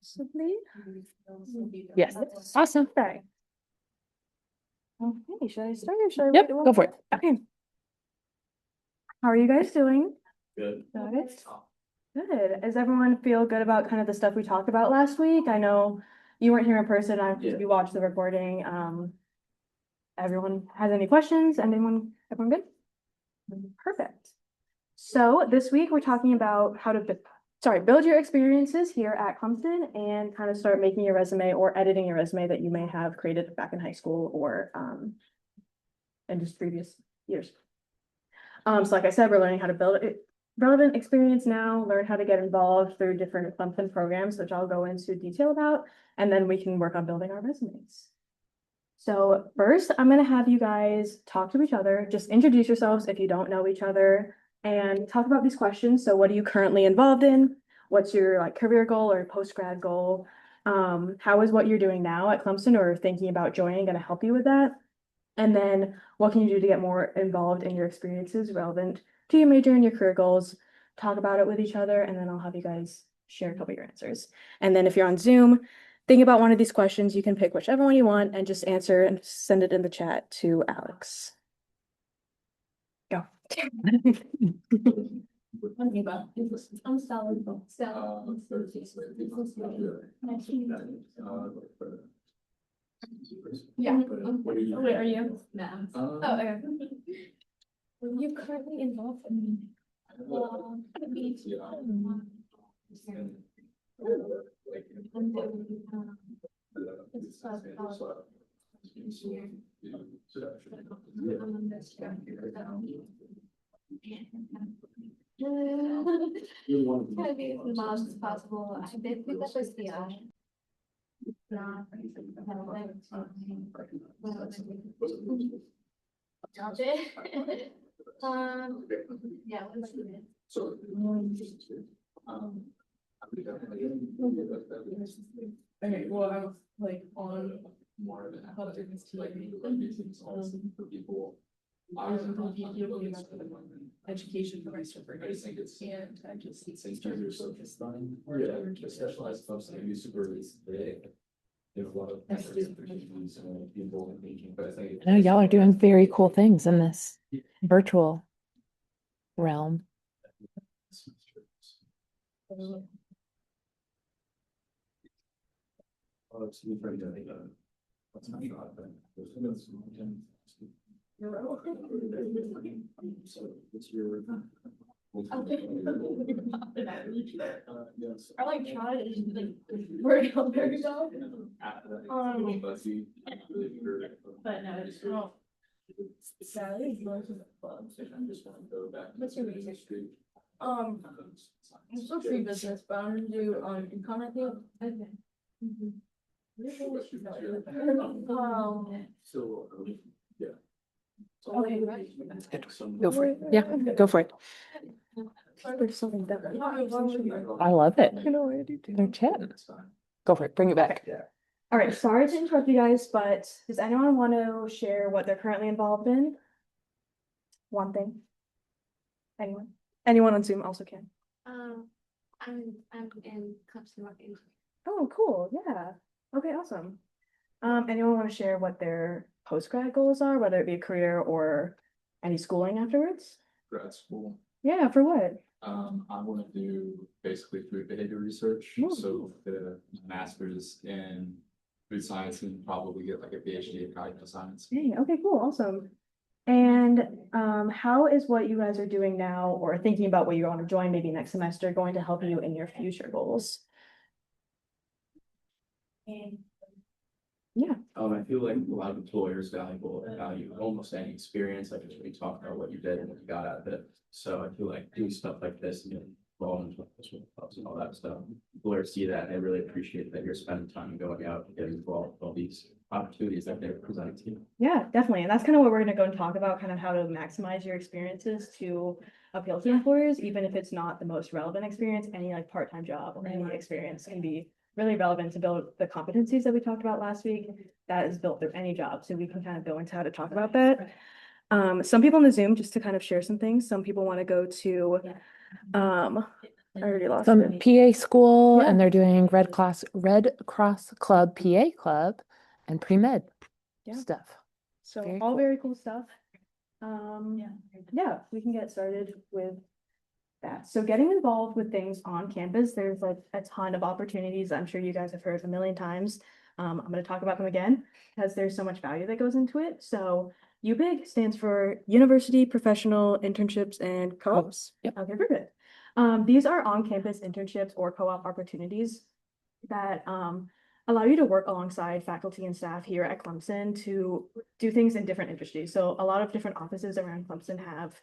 Possibly. Yes, awesome. Okay. Okay, should I start or should I? Yep, wait? go for it. Okay. How are you guys doing? Good. Good. Good. Does everyone feel good about kind of the stuff we talked about last week? I know you weren't here in person. Yeah. We watched the recording. Everyone has any questions? Everyone good? Perfect. So this week we're talking about how to build your experiences here at Clemson and kind of start making your resume or editing your resume that you may have created back in high school or in just previous years. So like I said, we're learning how to build relevant experience now, learn how to get involved through different Clemson programs, which I'll go into detail about, and then we can work on building our resumes. So first, I'm going to have you guys talk to each other, just introduce yourselves if you don't know each other, and talk about these questions. So what are you currently involved in? What's your like career goal or post-grad goal? How is what you're doing now at Clemson or thinking about joining going to help you with that? And then what can you do to get more involved in your experiences relevant to your major and your career goals? Talk about it with each other, and then I'll have you guys share a couple of your answers. And then if you're on Zoom, think about one of these questions. You can pick whichever one you want and just answer and send it in the chat to Alex. Go. I'm solid. Yeah. Wait, are you? No. Oh, okay. Are you currently involved in? Try to be as involved as possible. I did pick up a CI. Yeah. Okay, well, I was like on more of an athletics to like for people. Education for my supervisors and I just started focused on. Yeah, specialized folks that use super big. There's a lot of people and thinking, but I think. I know y'all are doing very cool things in this virtual realm. What's your? I like tried to like work on very well. But no, it's not. Sally, what's your reason? I'm still free business, but I'm gonna do econ, I think. Okay. So, yeah. Okay, right. That's good. Go for it. Yeah, go for it. There's something that I love it. you know, I do too. They're chatting. Go for it. Bring it back. All right, sorry to interrupt you guys, but does anyone want to share what they're currently involved in? One thing. Anyone? Anyone on Zoom also can. I'm in Clemson marketing. Oh, cool. Yeah. Okay, awesome. Anyone want to share what their post-grad goals are, whether it be a career or any schooling afterwards? Grad school. Yeah, for what? I want to do basically food behavior research, Ooh. so the master's in food science and probably get like a PhD in cognitive science. Dang, okay, cool, awesome. And how is what you guys are doing now or thinking about what you want to join maybe next semester going to help you in your future goals? Yeah. I feel like a lot of employers value almost any experience, like just when you talk about what you did and what you got out of it. So I feel like doing stuff like this and getting involved in clubs and all that stuff. Employers see that and they really appreciate that you're spending time going out and getting involved with all these opportunities that they're presenting to you. Yeah, definitely. And that's kind of what we're going to go and talk about, kind of how to maximize your experiences to appeal to employers, even if it's not the most relevant experience, any like part-time job or any experience can be really relevant to build the competencies that we talked about last week that is built through any job. So we can kind of go into how to talk about that. Some people in the Zoom, just to kind of share some things, some people want to go to I already lost some it. PA school, Yeah. and they're doing Red Cross Club PA Club and pre-med Yeah. stuff. So Very all cool. very cool stuff. Yeah, we can get started with that. So getting involved with things on campus, there's like a ton of opportunities. I'm sure you guys have heard a million times. I'm going to talk about them again because there's so much value that goes into it. So UPIC stands for University Professional Internships and Co-ops. Yep. Okay, perfect. These are on-campus internships or co-op opportunities that allow you to work alongside faculty and staff here at Clemson to do things in different industries. So a lot of different offices around Clemson have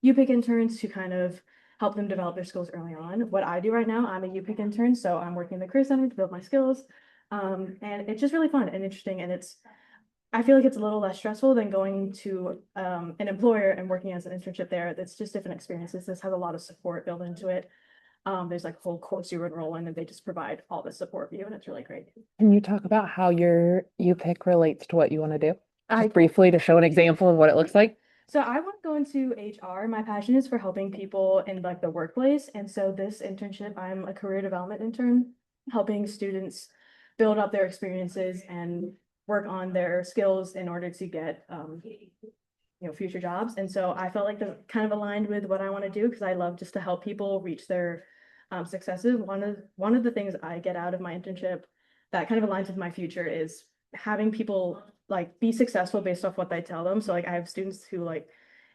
UPIC interns to kind of help them develop their skills early on. What I do right now, I'm a UPIC intern, so I'm working in the Career Center to build my skills. And it's just really fun and interesting, and I feel like it's a little less stressful than going to an employer and working as an internship there. That's just different experiences. This has a lot of support built into it. There's like a whole course you enroll in, and they just provide all the support for you, and it's really great. Can you talk about how your UPIC relates to what you want to do? I Just briefly to show an example of what it looks like. So I want to go into HR. My passion is for helping people in like the workplace. And so this internship, I'm a career development intern, helping students build up their experiences and work on their skills in order to get future jobs. And so I felt like that kind of aligned with what I want to do because I love just to help people reach their successes. One of the things I get out of my internship that kind of aligns with my future is having people like be successful based off what they tell them. So like I have students who like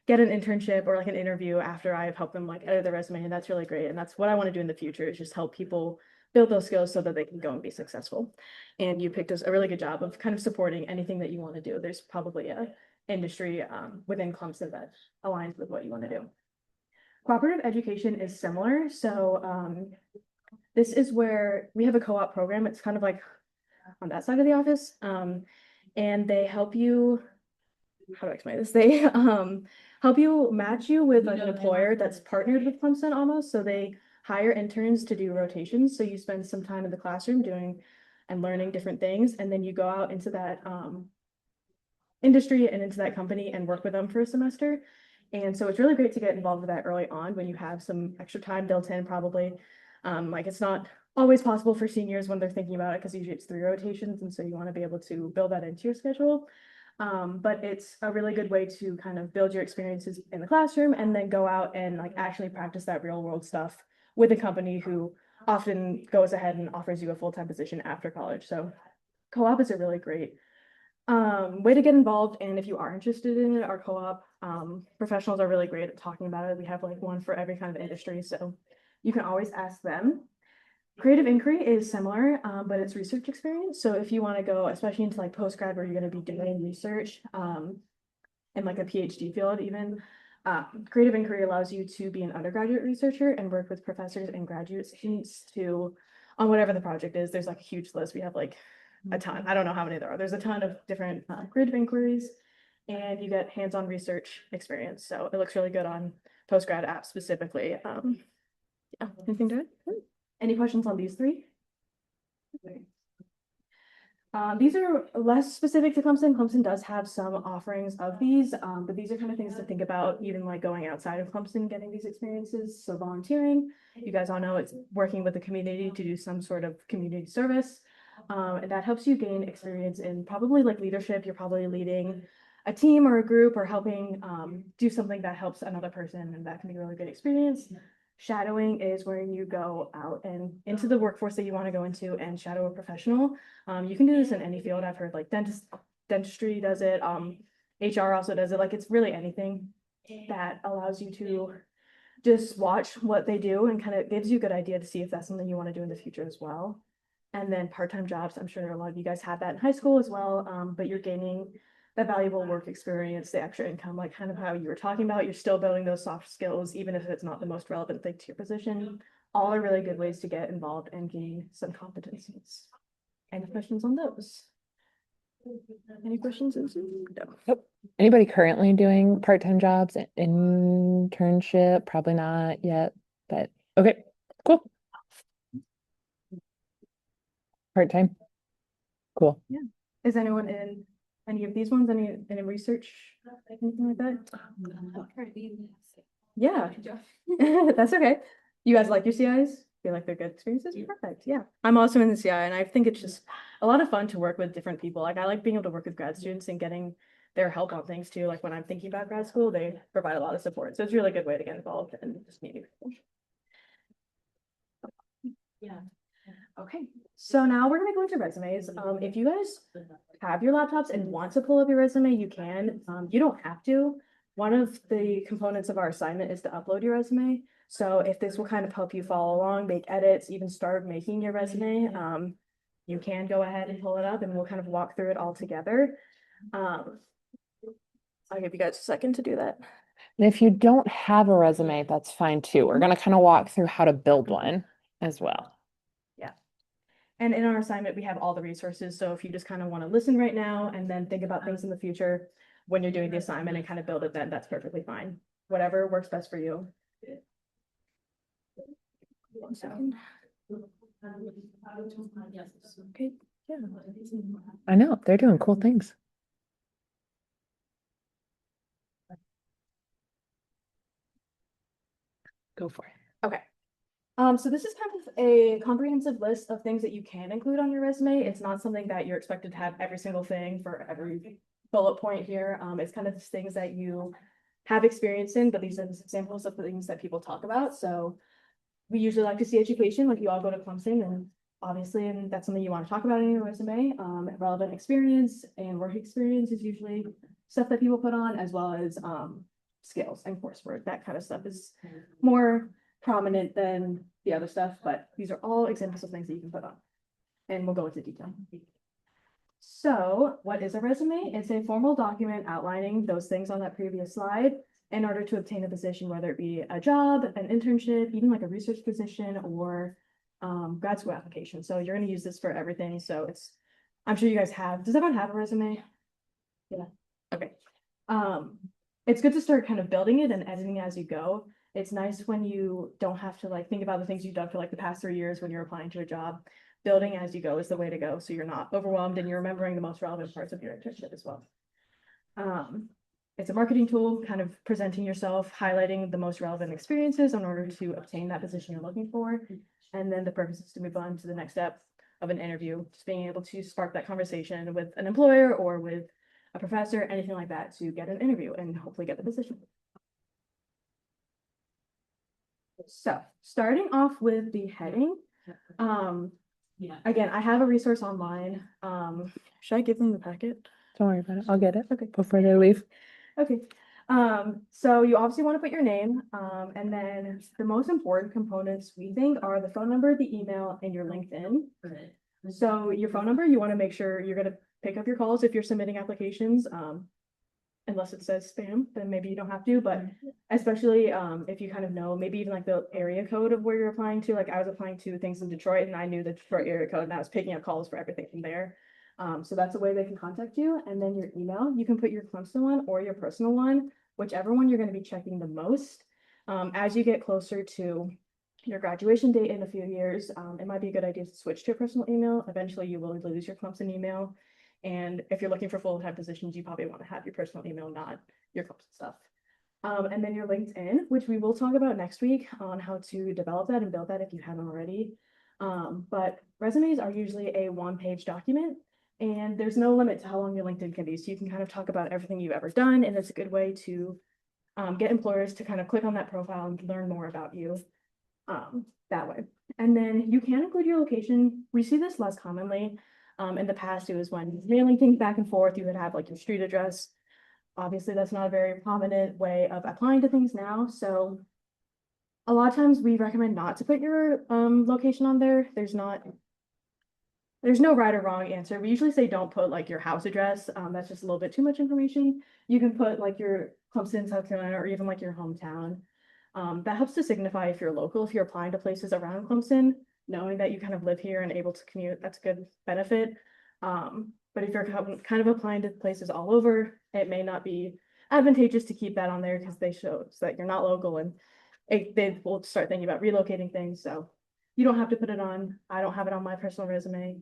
get an internship or like an interview after I've helped them like edit their resume, and that's really great. And that's what I want to do in the future is just help people build those skills so that they can go and be successful. And you picked a really good job of kind of supporting anything that you want to do. There's probably a industry within Clemson that aligns with what you want to do. Cooperative education is similar. So this is where we have a co-op program. It's kind of like on that side of the office. And they help you, how do I explain this? They help you match you with like an employer that's partnered with Clemson almost. So they hire interns to do rotations. So you spend some time in the classroom doing and learning different things. And then you go out into that industry and into that company and work with them for a semester. And so it's really great to get involved with that early on when you have some extra time built in probably. Like it's not always possible for seniors when they're thinking about it because usually it's 3 rotations. And so you want to be able to build that into your schedule. But it's a really good way to kind of build your experiences in the classroom and then go out and like actually practice that real world stuff with a company who often goes ahead and offers you a full-time position after college. So co-op is a really great way to get involved. And if you are interested in it, our co-op professionals are really great at talking about it. We have like one for every kind of industry, so you can always ask them. Creative inquiry is similar, but it's research experience. So if you want to go, especially into like postgrad where you're going to be doing research in like a PhD field even, creative inquiry allows you to be an undergraduate researcher and work with professors and graduate students on whatever the project is. There's like a huge list. We have like a ton. I don't know how many there are. There's a ton of different creative inquiries, and you get hands-on research experience. So it looks really good on postgrad apps specifically. Yeah, anything to it? Any questions on these 3? These are less specific to Clemson. Clemson does have some offerings of these, but these are kind of things to think about, even like going outside of Clemson, getting these experiences. So volunteering, you guys all know it's working with the community to do some sort of community service. And that helps you gain experience in probably like leadership. You're probably leading a team or a group or helping do something that helps another person, and that can be a really good experience. Shadowing is where you go out and into the workforce that you want to go into and shadow a professional. You can do this in any field. I've heard like dentistry does it. HR also does it. Like it's really anything that allows you to just watch what they do and kind of gives you a good idea to see if that's something you want to do in the future as well. And then part-time jobs, I'm sure a lot of you guys had that in high school as well, but you're gaining that valuable work experience, the extra income, like kind of how you were talking about, you're still building those soft skills, even if it's not the most relevant thing to your position. All are really good ways to get involved and gain some competencies. Any questions on those? Any questions? No. Nope. Anybody currently doing part-time jobs, internship? Probably not yet, but okay, cool. Part-time. Cool. Is anyone in any of these ones? Any research? Anything like that? Yeah. That's okay. You guys like your CIs? Feel like they're good experiences? Yeah. Perfect, yeah. I'm also in the CI and I think it's just a lot of fun to work with different people. Like I like being able to work with grad students and getting their help on things too. Like when I'm thinking about grad school, they provide a lot of support. So it's a really good way to get involved and just meeting people. Yeah. Okay, so now we're gonna go into resumes. If you guys have your laptops and want to pull up your resume, you can. You don't have to. One of the components of our assignment is to upload your resume. So if this will kind of help you follow along, make edits, even start making your resume, you can go ahead and pull it up and we'll kind of walk through it all together. I'll give you guys a second to do that. And if you don't have a resume, that's fine too. We're gonna kind of walk through how to build one as well. And in our assignment, we have all the resources. So if you just kind of want to listen right now and then think about things in the future when you're doing the assignment and kind of build it, then that's perfectly fine. Whatever works best for you. 1 second. Okay, yeah. I know, they're doing cool things. Go for it. Okay. So this is kind of a comprehensive list of things that you can include on your resume. It's not something that you're expected to have every single thing for every bullet point here. It's kind of just things that you have experience in, but these are just examples of the things that people talk about. So we usually like to see education, like you all go to Clemson and obviously, and that's something you want to talk about in your resume. Relevant experience and work experience is usually stuff that people put on, as well as skills and coursework. That kind of stuff is more prominent than the other stuff, but these are all examples of things that you can put on. And we'll go into detail. So what is a resume? It's a formal document outlining those things on that previous slide in order to obtain a position, whether it be a job, an internship, even like a research position or grad school application. So you're going to use this for everything. So I'm sure you guys have, does everyone have a resume? Yeah, okay. It's good to start kind of building it and editing as you go. It's nice when you don't have to like think about the things you've done for like the past 3 years when you're applying to a job. Building as you go is the way to go. So you're not overwhelmed and you're remembering the most relevant parts of your internship as well. It's a marketing tool, kind of presenting yourself, highlighting the most relevant experiences in order to obtain that position you're looking for. And then the purpose is to move on to the next step of an interview, just being able to spark that conversation with an employer or with a professor, anything like that, to get an interview and hopefully get the position. So starting off with the heading, again, I have a resource online. Should I give them the packet? Don't worry about it. I'll get it Okay. before they leave. Okay. So you obviously want to put your name, and then the most important components we think are the phone number, the email, and your LinkedIn. So your phone number, you want to make sure you're going to pick up your calls if you're submitting applications. Unless it says spam, then maybe you don't have to, but especially if you kind of know, maybe even like the area code of where you're applying to. Like I was applying to things in Detroit and I knew the Detroit area code and I was picking up calls for everything from there. So that's a way they can contact you. And then your email, you can put your Clemson one or your personal one, whichever one you're going to be checking the most. As you get closer to your graduation date in a few years, it might be a good idea to switch to a personal email. Eventually you will lose your Clemson email. And if you're looking for full-time positions, you probably want to have your personal email, not your Clemson stuff. And then your LinkedIn, which we will talk about next week on how to develop that and build that if you haven't already. But resumes are usually a one-page document, and there's no limit to how long your LinkedIn can be. So you can kind of talk about everything you've ever done, and it's a good way to get employers to kind of click on that profile and learn more about you that way. And then you can include your location. We see this less commonly. In the past, it was when mailing things back and forth, you would have like your street address. Obviously, that's not a very prominent way of applying to things now. So a lot of times we recommend not to put your location on there. There's no right or wrong answer. We usually say don't put like your house address. That's just a little bit too much information. You can put like your Clemson, South Carolina, or even like your hometown. That helps to signify if you're local, if you're applying to places around Clemson, knowing that you kind of live here and able to commute, that's a good benefit. But if you're kind of applying to places all over, it may not be advantageous to keep that on there because they show that you're not local and they will start thinking about relocating things. So you don't have to put it on. I don't have it on my personal resume.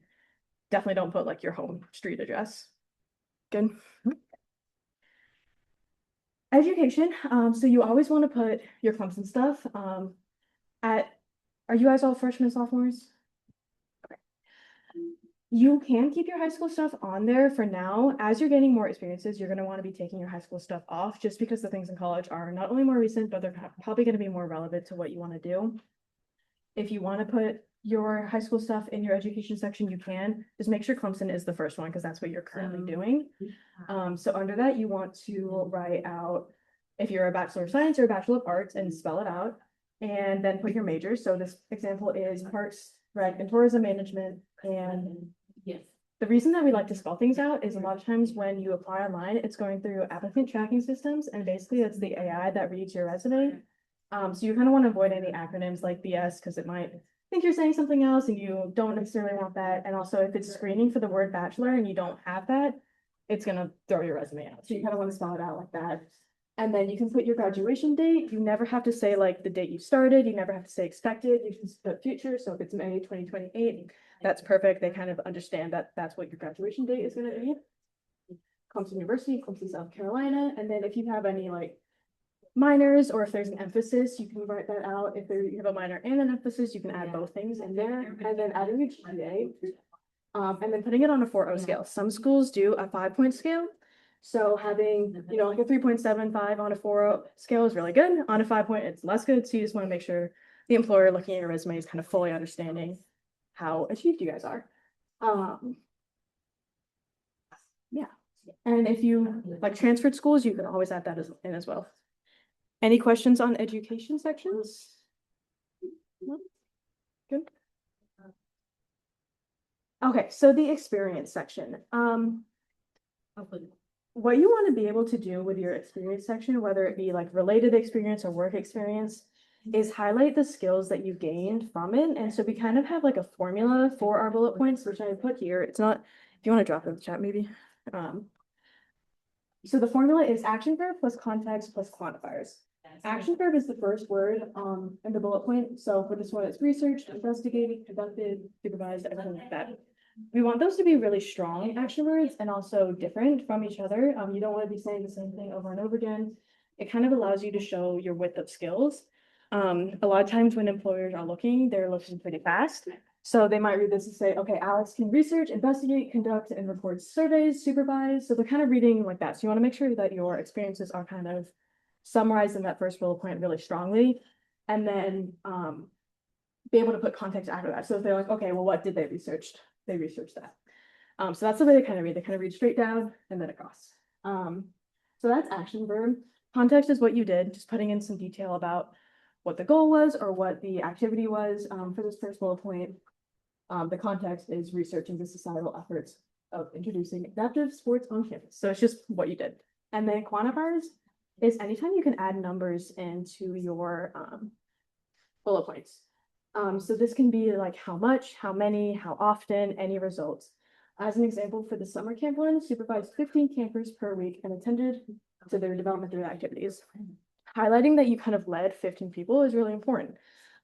Definitely don't put like your home street address. Good. Education. So you always want to put your Clemson stuff. Are you guys all freshmen, sophomores? Okay. You can keep your high school stuff on there for now. As you're gaining more experiences, you're gonna want to be taking your high school stuff off just because the things in college are not only more recent, but they're probably gonna be more relevant to what you want to do. If you want to put your high school stuff in your education section, you can. Just make sure Clemson is the first one because that's what you're currently doing. So under that, you want to write out if you're a Bachelor of Science or a Bachelor of Arts and spell it out. And then put your major. So this example is Parks, Rec, and Tourism Management. And Yes. the reason that we like to spell things out is a lot of times when you apply online, it's going through applicant tracking systems. And basically it's the AI that reads your resume. So you kind of want to avoid any acronyms like BS because it might think you're saying something else and you don't necessarily want that. And also if it's screening for the word bachelor and you don't have that, it's gonna throw your resume out. So you kind of want to spell it out like that. And then you can put your graduation date. You never have to say like the date you started. You never have to say expected. You can just put future. So if it's May 2028, that's perfect. They kind of understand that that's what your graduation date is gonna be. Clemson University, Clemson, South Carolina. And then if you have any like minors or if there's an emphasis, you can write that out. If you have a minor and an emphasis, you can add both things in there. And then adding your GPA. And then putting it on a 4.0 scale. Some schools do a 5-point scale. So having, you know, like a 3.75 on a 4.0 scale is really good. On a 5-point, it's less good. So you just want to make sure the employer looking at your resume is kind of fully understanding how achieved you guys are. Yeah. And if you like transferred schools, you can always add that in as well. Any questions on education sections? No? Good. Okay, so the experience section. What you want to be able to do with your experience section, whether it be like related experience or work experience, is highlight the skills that you gained from it. And so we kind of have like a formula for our bullet points, which I put here. It's not, if you want to drop it in the chat, maybe. So the formula is action verb plus context plus quantifiers. Action verb is the first word in the bullet point. So for this one, it's researched, investigated, conducted, supervised, everything like that. We want those to be really strong action words and also different from each other. You don't want to be saying the same thing over and over again. It kind of allows you to show your width of skills. A lot of times when employers are looking, they're looking pretty fast. So they might read this and say, okay, Alex can research, investigate, conduct, and report surveys, supervise. So they're kind of reading like that. So you want to make sure that your experiences are kind of summarized in that first bullet point really strongly. And then be able to put context after that. So if they're like, okay, well, what did they research? They researched that. So that's the way they kind of read. They kind of read straight down and then across. So that's action verb. Context is what you did, just putting in some detail about what the goal was or what the activity was for this first bullet point. The context is researching the societal efforts of introducing adaptive sports on campus. So it's just what you did. And then quantifiers is anytime you can add numbers into your bullet points. So this can be like how much, how many, how often, any results. As an example, for the summer camp one, supervised 15 campers per week and attended to their development through activities. Highlighting that you kind of led 15 people is really important.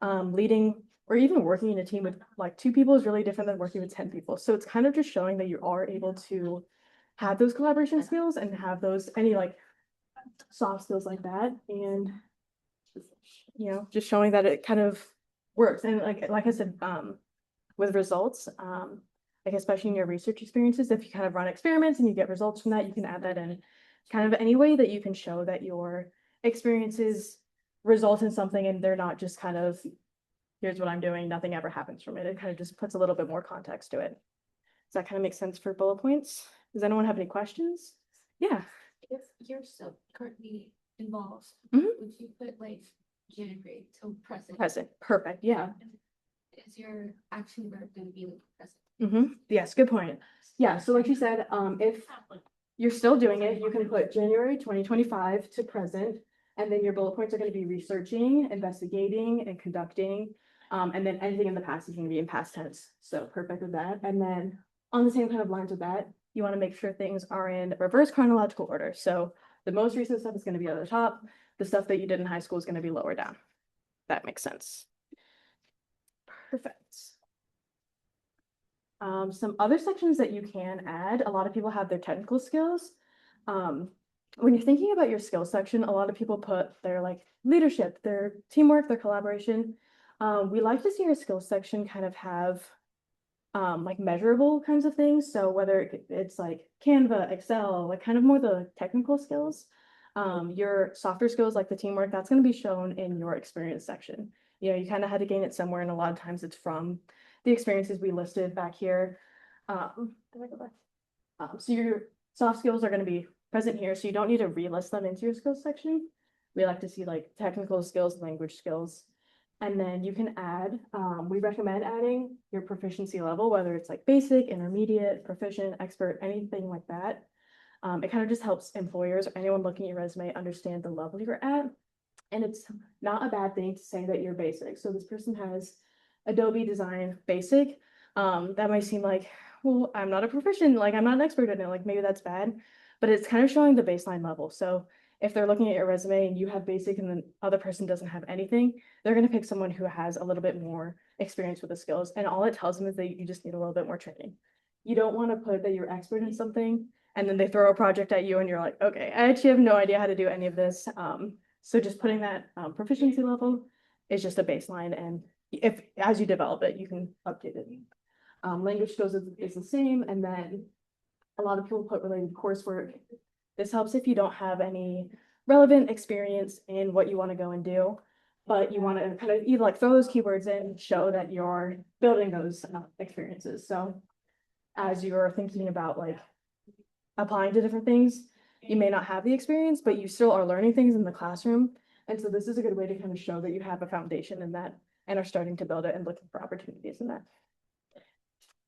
Leading or even working in a team with like 2 people is really different than working with 10 people. So it's kind of just showing that you are able to have those collaboration skills and have those any like soft skills like that. And, you know, just showing that it kind of works. And like I said, with results, like especially in your research experiences, if you kind of run experiments and you get results from that, you can add that in kind of any way that you can show that your experiences result in something and they're not just kind of, here's what I'm doing, nothing ever happens from it. It kind of just puts a little bit more context to it. Does that kind of make sense for bullet points? Does anyone have any questions? Yeah. If you're still currently involved, Mhm. would you put like January till present? Present, perfect, yeah. Is your action verb gonna be like present? Yes, good point. Yeah, so like you said, if you're still doing it, you can put January 2025 to present. And then your bullet points are going to be researching, investigating, and conducting. And then anything in the past is going to be in past tense. So perfect with that. And then on the same kind of lines with that, you want to make sure things are in reverse chronological order. So the most recent stuff is going to be at the top. The stuff that you did in high school is going to be lower down. That makes sense. Perfect. Some other sections that you can add, a lot of people have their technical skills. When you're thinking about your skills section, a lot of people put their like leadership, their teamwork, their collaboration. We like to see our skills section kind of have like measurable kinds of things. So whether it's like Canva, Excel, like kind of more the technical skills. Your softer skills like the teamwork, that's going to be shown in your experience section. You know, you kind of had to gain it somewhere, and a lot of times it's from the experiences we listed back here. Did I go back? So your soft skills are going to be present here, so you don't need to relist them into your skills section. We like to see like technical skills, language skills. And then you can add, we recommend adding your proficiency level, whether it's like basic, intermediate, proficient, expert, anything like that. It kind of just helps employers or anyone looking at your resume understand the level you're at. And it's not a bad thing to say that you're basic. So this person has Adobe Design Basic. That might seem like, well, I'm not a proficient, like I'm not an expert in it, like maybe that's bad, but it's kind of showing the baseline level. So if they're looking at your resume and you have basic and the other person doesn't have anything, they're going to pick someone who has a little bit more experience with the skills. And all it tells them is that you just need a little bit more training. You don't want to put that you're expert in something and then they throw a project at you and you're like, okay, I actually have no idea how to do any of this. So just putting that proficiency level is just a baseline. And if as you develop it, you can update it. Language skills is the same. And then a lot of people put related coursework. This helps if you don't have any relevant experience in what you want to go and do, but you want to kind of either like throw those keywords in, show that you're building those experiences. So as you're thinking about like applying to different things, you may not have the experience, but you still are learning things in the classroom. And so this is a good way to kind of show that you have a foundation in that and are starting to build it and looking for opportunities in that. If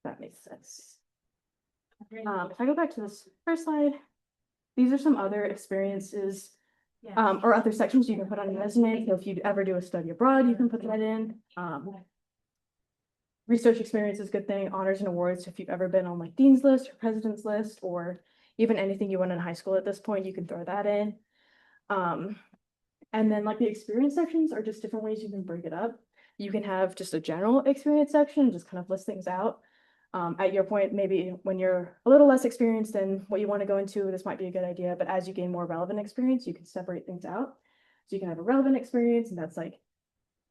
that makes sense. If I go back to this first slide, these are some other experiences or other sections you can put on your resume. So if you ever do a study abroad, you can put that in. Research experience is a good thing. Honors and awards. If you've ever been on like Dean's List or President's List or even anything you won in high school at this point, you can throw that in. And then like the experience sections are just different ways you can break it up. You can have just a general experience section, just kind of list things out. At your point, maybe when you're a little less experienced in what you want to go into, this might be a good idea, but as you gain more relevant experience, you can separate things out. So you can have a relevant experience, and that's like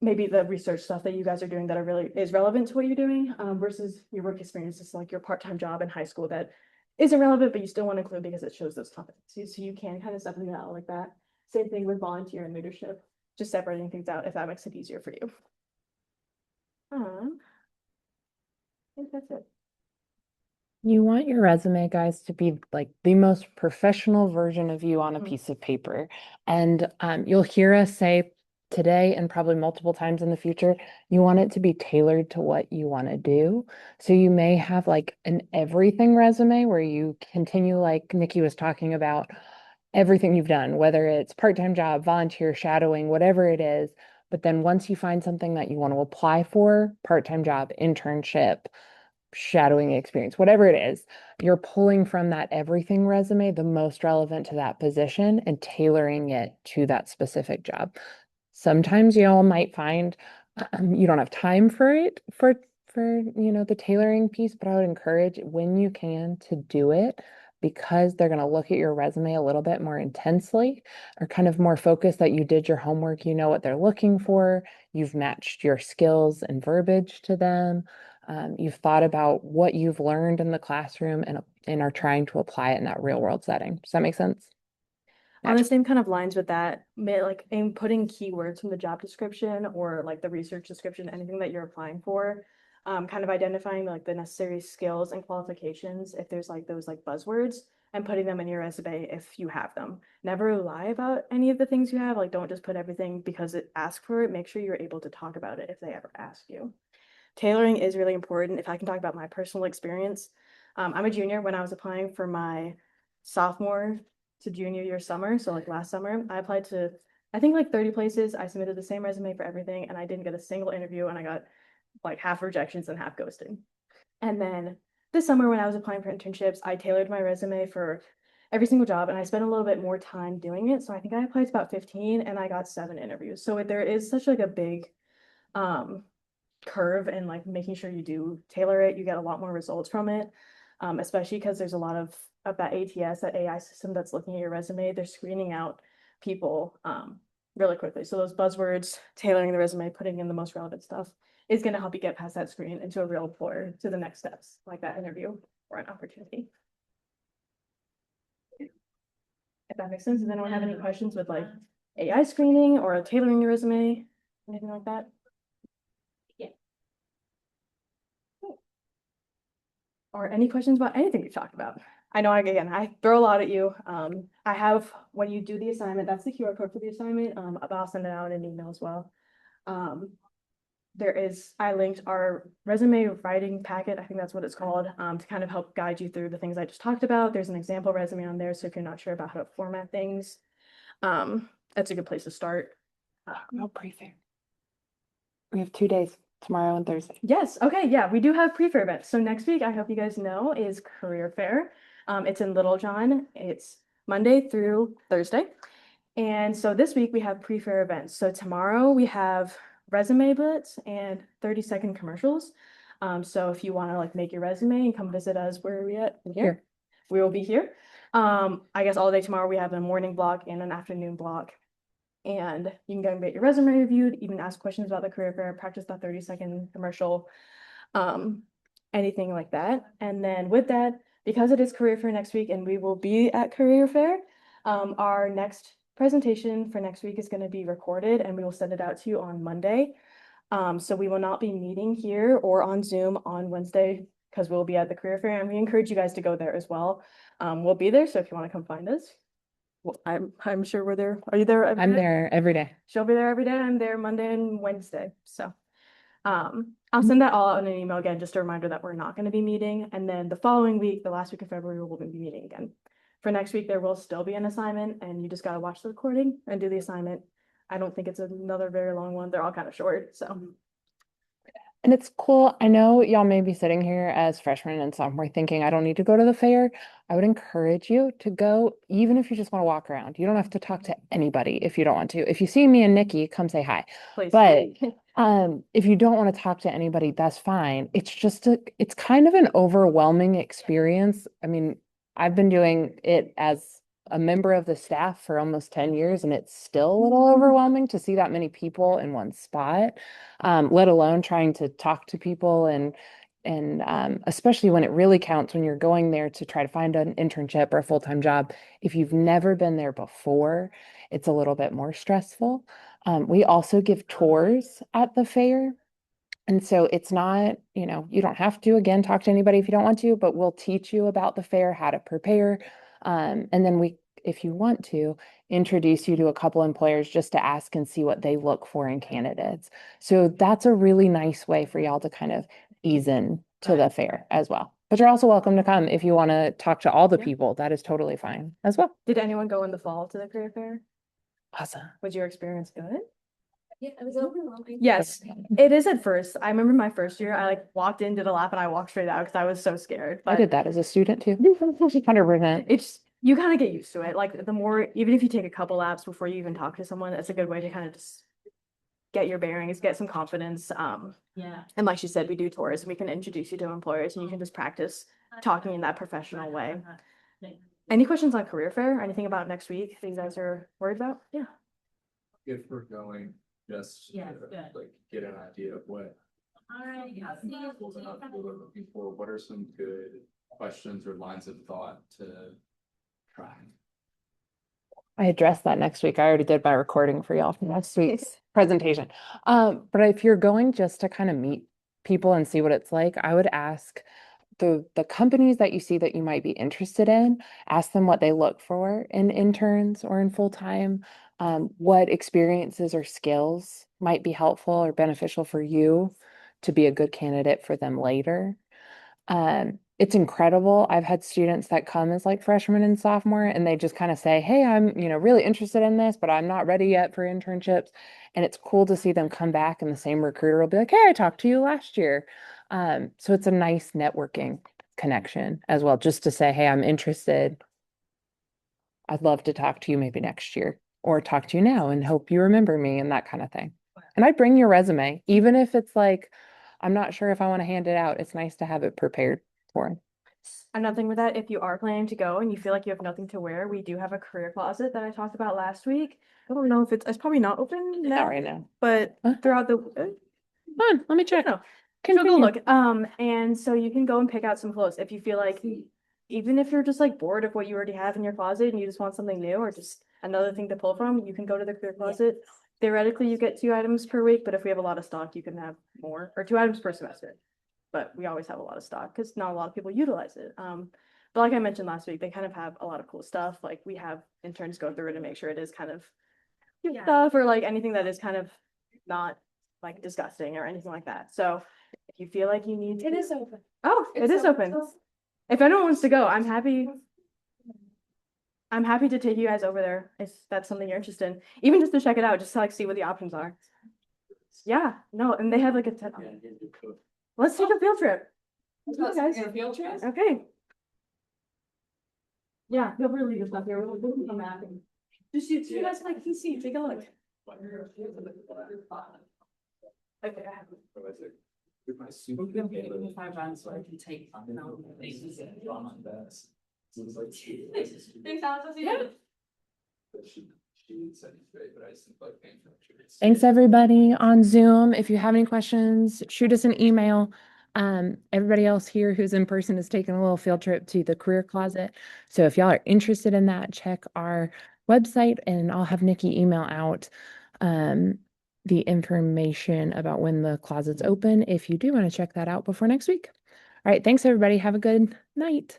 maybe the research stuff that you guys are doing that are really is relevant to what you're doing, versus your work experience is like your part-time job in high school that isn't relevant, but you still want to include because it shows those competencies. So you can kind of separate it out like that. Same thing with volunteer and leadership, just separating things out if that makes it easier for you. I think that's it. You want your resume, guys, to be like the most professional version of you on a piece of paper. And you'll hear us say today and probably multiple times in the future, you want it to be tailored to what you want to do. So you may have like an everything resume where you continue, like Nikki was talking about, everything you've done, whether it's part-time job, volunteer, shadowing, whatever it is. But then once you find something that you want to apply for, part-time job, internship, shadowing experience, whatever it is, you're pulling from that everything resume the most relevant to that position and tailoring it to that specific job. Sometimes y'all might find you don't have time for it for the tailoring piece, but I would encourage when you can to do it, because they're going to look at your resume a little bit more intensely or kind of more focused that you did your homework, you know what they're looking for, you've matched your skills and verbiage to them. You've thought about what you've learned in the classroom and are trying to apply it in that real world setting. Does that make sense? On the same kind of lines with that, like in putting keywords from the job description or like the research description, anything that you're applying for, kind of identifying like the necessary skills and qualifications, if there's like those like buzzwords, and putting them in your resume if you have them. Never lie about any of the things you have. Like don't just put everything because it asks for it. Make sure you're able to talk about it if they ever ask you. Tailoring is really important. If I can talk about my personal experience, I'm a junior. When I was applying for my sophomore to junior year summer, so like last summer, I applied to I think like 30 places. I submitted the same resume for everything, and I didn't get a single interview, and I got like half rejections and half ghosting. And then this summer when I was applying for internships, I tailored my resume for every single job, and I spent a little bit more time doing it. So I think I applied to about 15 and I got 7 interviews. So there is such like a big curve and like making sure you do tailor it, you get a lot more results from it, especially because there's a lot of that ATS, that AI system that's looking at your resume. They're screening out people really quickly. So those buzzwords, tailoring the resume, putting in the most relevant stuff is going to help you get past that screen into a real employer to the next steps, like that interview or an opportunity. If that makes sense. Does anyone have any questions with like AI screening or tailoring your resume, anything like that? Yeah. Or any questions about anything we've talked about? I know, again, I throw a lot at you. I have, when you do the assignment, that's the QR code for the assignment, but I'll send it out in an email as well. I linked our resume writing packet, I think that's what it's called, to kind of help guide you through the things I just talked about. There's an example resume on there, so if you're not sure about how to format things, that's a good place to start. No pre-fair. We have 2 days, tomorrow and Thursday. Yes, okay, yeah, we do have pre-fair events. So next week, I hope you guys know, is Career Fair. It's in Little John. It's Monday through Thursday. And so this week we have pre-fair events. So tomorrow we have resume blitz and 30-second commercials. So if you want to like make your resume and come visit us, where are we at? Here. We will be here. I guess all day tomorrow we have a morning block and an afternoon block. And you can go and get your resume reviewed, even ask questions about the career fair, practice that 30-second commercial, anything like that. And then with that, because it is career fair next week and we will be at career fair, our next presentation for next week is going to be recorded and we will send it out to you on Monday. So we will not be meeting here or on Zoom on Wednesday because we'll be at the career fair and we encourage you guys to go there as well. We'll be there, so if you want to come find us, well, I'm sure we're there. Are you there? I'm there every day. She'll be there every day. I'm there Monday and Wednesday. So I'll send that all out in an email again, just a reminder that we're not going to be meeting. And then the following week, the last week of February, we'll be meeting again. For next week, there will still be an assignment and you just got to watch the recording and do the assignment. I don't think it's another very long one. They're all kind of short. So And it's cool. I know y'all may be sitting here as freshmen and sophomore thinking, I don't need to go to the fair. I would encourage you to go, even if you just want to walk around. You don't have to talk to anybody if you don't want to. If you see me and Nikki, come say hi. please. But if you don't want to talk to anybody, that's fine. It's it's kind of an overwhelming experience. I mean, I've been doing it as a member of the staff for almost 10 years, and it's still a little overwhelming to see that many people in one spot, let alone trying to talk to people and especially when it really counts when you're going there to try to find an internship or a full-time job. If you've never been there before, it's a little bit more stressful. We also give tours at the fair. And so it's not, you don't have to, again, talk to anybody if you don't want to, but we'll teach you about the fair, how to prepare. And then we, if you want to, introduce you to a couple employers just to ask and see what they look for in candidates. So that's a really nice way for y'all to kind of ease in to the fair as well. But you're also welcome to come if you want to talk to all the Yeah. people. That is totally fine as well. Did anyone go in the fall to the career fair? Awesome. Was your experience good? Yeah, it was overwhelming. Yes, it is at first. I remember my first year, I like walked in, did a lap and I walked straight out because I was so scared. I But did that as a student too. 100%. it's, you kind of get used to it. Like the more, even if you take a couple laps before you even talk to someone, that's a good way to kind of just get your bearings, get some confidence. Yeah. And like she said, we do tours and we can introduce you to employers and you can just practice talking in that professional way. Any questions on career fair? Anything about next week that you guys are worried about? Yeah. If we're going, just Yeah, to, good. like get an idea of what All right, I'll see you. people are looking for, what are some good questions or lines of thought to try? I address that next week. I already did my recording for y'all for next week's presentation. But if you're going just to kind of meet people and see what it's like, I would ask the companies that you see that you might be interested in, ask them what they look for in interns or in full-time, what experiences or skills might be helpful or beneficial for you to be a good candidate for them later. It's incredible. I've had students that come as like freshmen and sophomore and they just kind of say, hey, I'm, really interested in this, but I'm not ready yet for internships. And it's cool to see them come back and the same recruiter will be like, hey, I talked to you last year. So it's a nice networking connection as well, just to say, hey, I'm interested. I'd love to talk to you maybe next year or talk to you now and hope you remember me and that kind of thing. And I bring your resume, even if it's like, I'm not sure if I want to hand it out. It's nice to have it prepared for him. Another thing with that, if you are planning to go and you feel like you have nothing to wear, we do have a career closet that I talked about last week. I don't know if it's probably not open Not now, right now. but Huh? throughout the, Come on, let me check. no, so Continue. go look. And so you can go and pick out some clothes if you feel like, even if you're just like bored of what you already have in your closet and you just want something new or just another thing to pull from, you can go to the career closet. Theoretically, you get 2 items per week, but if we have a lot of stock, you can have more, or 2 items per semester. But we always have a lot of stock because not a lot of people utilize it. But like I mentioned last week, they kind of have a lot of cool stuff. Like we have interns go through it to make sure it is kind of cute Yeah. stuff, or like anything that is kind of not like disgusting or anything like that. So if you feel like you need It to, is open. oh, it is open. If anyone wants to go, I'm happy to take you guys over there if that's something you're interested in, even just to check it out, just to like see what the options are. Yeah, no, and they have like a let's take a field trip. Let's go, guys. Field trip? Okay. Yeah, feel free to leave your stuff here. We'll come back and just you guys like PC, take a look. Okay, I have it. $5 so I can take. Thanks, Alex. I'll see you. Thanks, everybody on Zoom. If you have any questions, shoot us an email. Everybody else here who's in person is taking a little field trip to the career closet. So if y'all are interested in that, check our website and I'll have Nikki email out the information about when the closet's open if you do want to check that out before next week. All right, thanks, everybody. Have a good night.